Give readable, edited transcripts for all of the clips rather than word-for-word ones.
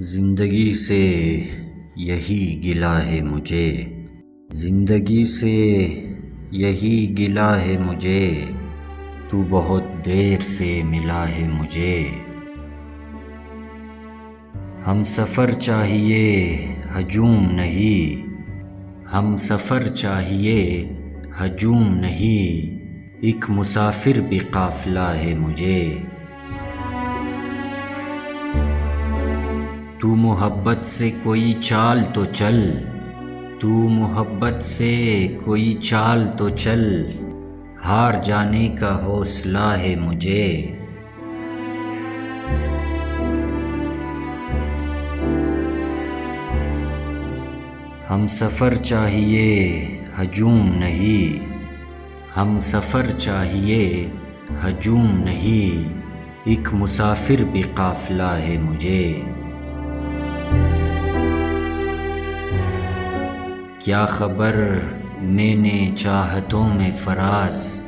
زندگی سے یہی گلہ ہے مجھے، زندگی سے یہی گلہ ہے مجھے، تو بہت دیر سے ملا ہے مجھے۔ ہم سفر چاہیے ہجوم نہیں، ہم سفر چاہیے ہجوم نہیں، ایک مسافر بھی قافلہ ہے مجھے۔ تو محبت سے کوئی چال تو چل، تو محبت سے کوئی چال تو چل، ہار جانے کا حوصلہ ہے مجھے۔ ہم سفر چاہیے ہجوم نہیں، ہم سفر چاہیے ہجوم نہیں، ایک مسافر بھی قافلہ ہے مجھے۔ کیا خبر میں نے چاہتوں میں فراز،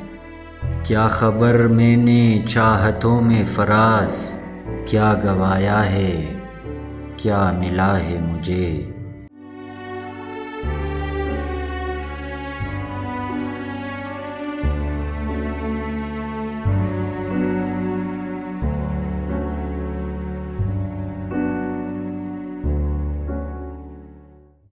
کیا خبر میں نے چاہتوں میں فراز، کیا گنوایا ہے کیا ملا ہے مجھے۔